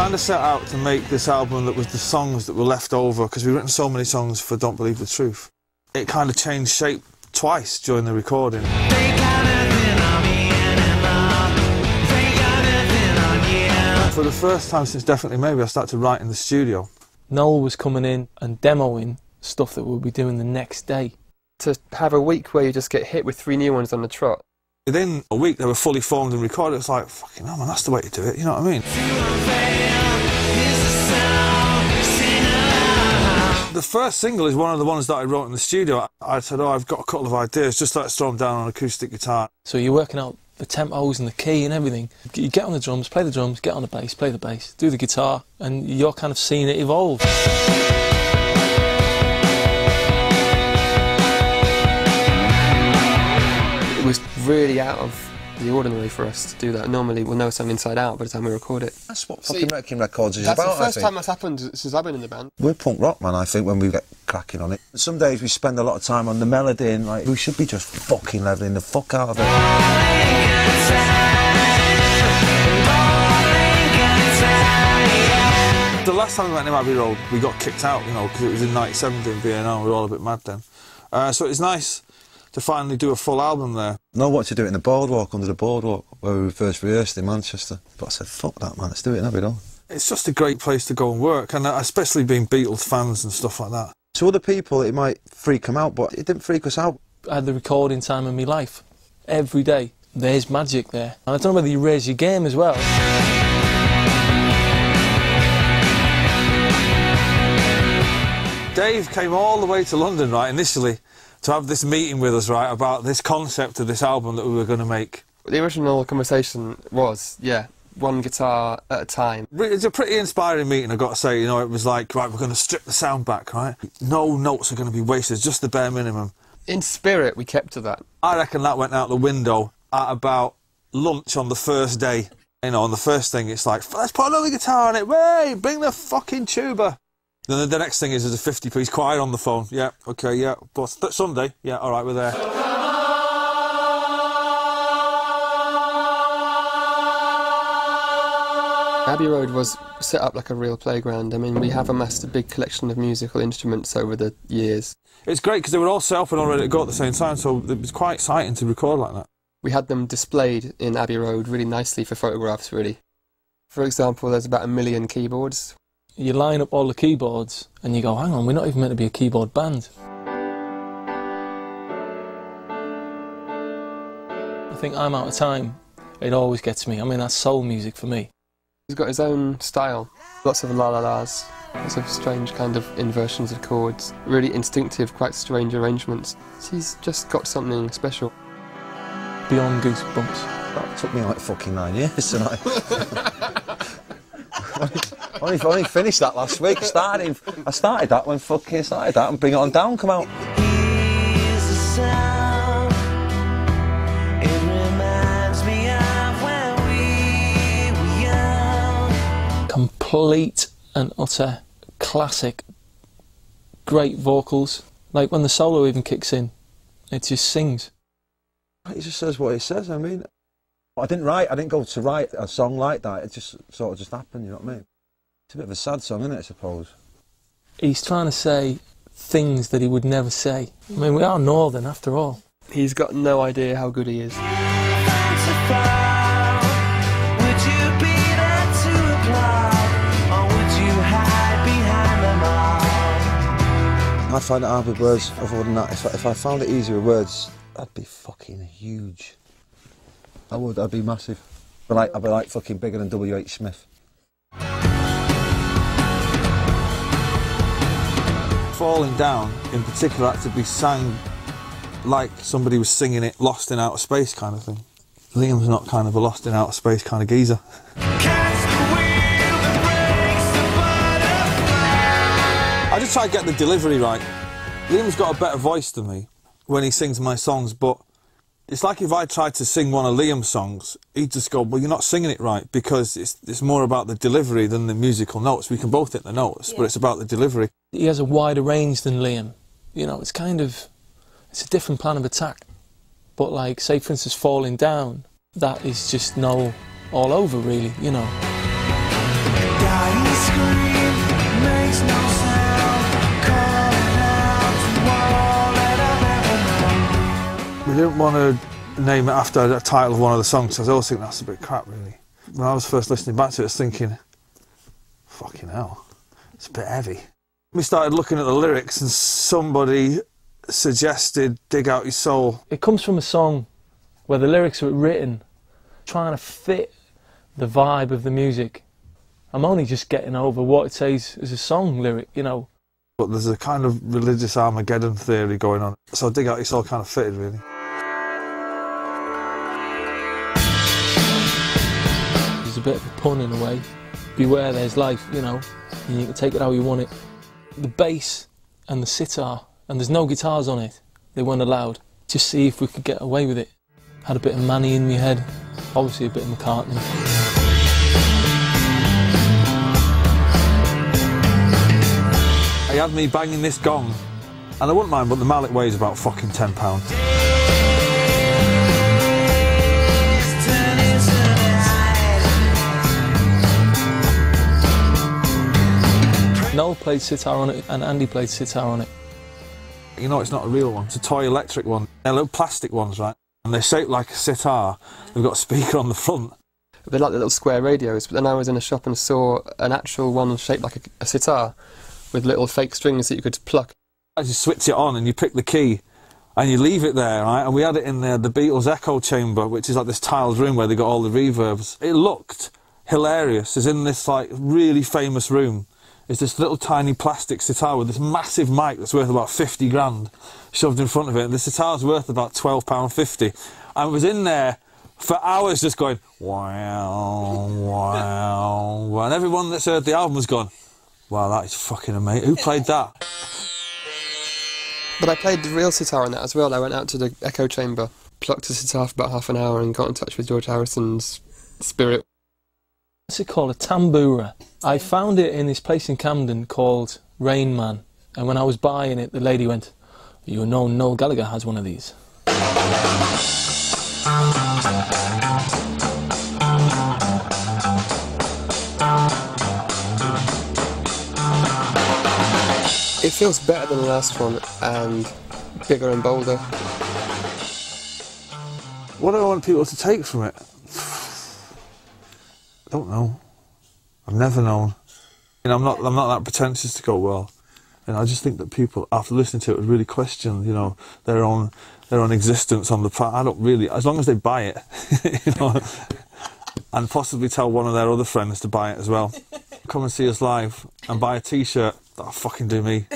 kind of set out to make this album that was the songs that were left over, because we've written so many songs for Don't Believe the Truth. It kind of changed shape twice during the recording. For the first time since Definitely Maybe, I started to write in the studio. Noel was coming in and demoing stuff that we'll be doing the next day. To have a week where you just get hit with 3 new ones on the trot. Within a week they were fully formed and recorded. It's like, fucking hell man, that's the way to do it, you know what I mean? The first single is one of the ones that I wrote in the studio. I said, oh, I've got a couple of ideas, just like throw them down on acoustic guitar. So you're working out the tempos and the key and everything. You get on the drums, play the drums, get on the bass, play the bass, do the guitar, and you're kind of seeing it evolve. It was really out of the ordinary for us to do that. Normally we'll know a song inside out by the time we record it. That's what fucking wrecking records is about, I think. That's the first time that's happened since I've been in the band. We're punk rock, man, I think, when we get cracking on it. Some days we spend a lot of time on the melody and, like, we should be just fucking levelling the fuck out of it. The last time we went to Abbey Road, we got kicked out, you know, because it was in '97 doing B&O, we were all a bit mad then. So it was nice to finally do a full album there. I wanted to do it in the boardwalk, under the boardwalk, where we first rehearsed in Manchester. But I said, fuck that, man, let's do it in Abbey Road. It's just a great place to go and work, and especially being Beatles fans and stuff like that. To other people, it might freak them out, but it didn't freak us out. I had the recording time of my life. Every day. There's magic there. And I don't know whether you raise your game as well. Dave came all the way to London, right, initially, to have this meeting with us, right, about this concept of this album that we were going to make. The original conversation was, yeah, one guitar at a time. It's a pretty inspiring meeting, I've got to say. You know, it was like, right, we're going to strip the sound back, right? No notes are going to be wasted, just the bare minimum. In spirit, we kept to that. I reckon that went out the window at about lunch on the first day. You know, on the first thing, it's like, let's put another guitar on it, wait, bring the fucking tuba. Then the next thing is there's a 50-piece choir on the phone. Yeah, okay, yeah, but Sunday, yeah, all right, we're there. Abbey Road was set up like a real playground. I mean, we have amassed a big collection of musical instruments over the years. It's great because they were all set up and all ready to go at the same time, so it was quite exciting to record like that. We had them displayed in Abbey Road really nicely for photographs, really. For example, there's about 1 million keyboards. You line up all the keyboards and you go, hang on, we're not even meant to be a keyboard band. I think I'm Out of Time. It always gets me. I mean, that's soul music for me. He's got his own style. Lots of la-la-las, lots of strange kind of inversions of chords, really instinctive, quite strange arrangements. He's just got something special. Beyond Goosebumps. That took me like fucking 9 years tonight. I only finished that last week. I started that when fucking started that and Bring It On Down come out. Here's the sound. It reminds me of when we were young. Complete and utter classic. Great vocals. Like when the solo even kicks in, it just sings. It just says what it says, I mean. I didn't go to write a song like that, it just sort of just happened, you know what I mean? It's a bit of a sad song, isn't it, I suppose? He's trying to say things that he would never say. I mean, we are Northern after all. He's got no idea how good he is. I find it hard with words. Other than that, if I found it easier with words, I'd be fucking huge. I would, I'd be massive. I'd be like fucking bigger than W.H. Smith. Falling Down, in particular, had to be sang like somebody was singing it lost in outer space kind of thing. Liam's not kind of a lost in outer space kind of geezer. I just try to get the delivery right. Liam's got a better voice than me when he sings my songs, but it's like if I tried to sing one of Liam's songs, he'd just go, well, you're not singing it right, because it's more about the delivery than the musical notes. We can both hit the notes, but it's about the delivery. He has a wider range than Liam. You know, it's a different plan of attack. But like, say for instance, Falling Down, that is just Noel all over, really, you know. We didn't want to name it after the title of one of the songs, because I always think that's a bit crap, really. When I was first listening back to it, I was thinking, fucking hell, it's a bit heavy. We started looking at the lyrics and somebody suggested Dig Out Your Soul. It comes from a song where the lyrics were written trying to fit the vibe of the music. I'm only just getting over what it says as a song lyric, you know. But there's a kind of religious Armageddon theory going on. So Dig Out Your Soul kind of fitted, really. There's a bit of a pun in a way. Beware there's life, you know, and you can take it how you want it. The bass and the sitar, and there's no guitars on it, they weren't allowed. Just see if we could get away with it. Had a bit of Manny in my head, obviously a bit of McCartney. He had me banging this gong, and I wouldn't mind, but the mallet weighs about fucking £10. Noel played sitar on it and Andy played sitar on it. You know, it's not a real one, it's a toy electric one. They're little plastic ones, right? And they're shaped like a sitar. They've got a speaker on the front. They're like the little square radios, but then I was in a shop and saw an actual one shaped like a sitar with little fake strings that you could pluck. As you switch it on and you pick the key and you leave it there, right? And we had it in the Beatles echo chamber, which is like this tiled room where they got all the reverbs. It looked hilarious. It's in this like really famous room. It's this little tiny plastic sitar with this massive mic that's worth about 50 grand shoved in front of it. And the sitar's worth about £12.50. And it was in there for hours just going, wow, wow, wow. And everyone that's heard the album was going, wow, that is fucking amazing. Who played that? But I played the real sitar on that as well. I went out to the echo chamber, plucked the sitar for about half an hour and got in touch with George Harrison's spirit. What's it called? A tambura. I found it in this place in Camden called Rain Man, and when I was buying it, the lady went, "You know, Noel Gallagher has one of these." It feels better than the last one and bigger and bolder. What do I want people to take from it? I don't know. I've never known. You know, I'm not that pretentious to go, well, and I just think that people, after listening to it, would really question, you know, their own existence on the planet. I don't really, as long as they buy it, you know, and possibly tell one of their other friends to buy it as well. Come and see us live and buy a T-shirt. That'll fucking do me.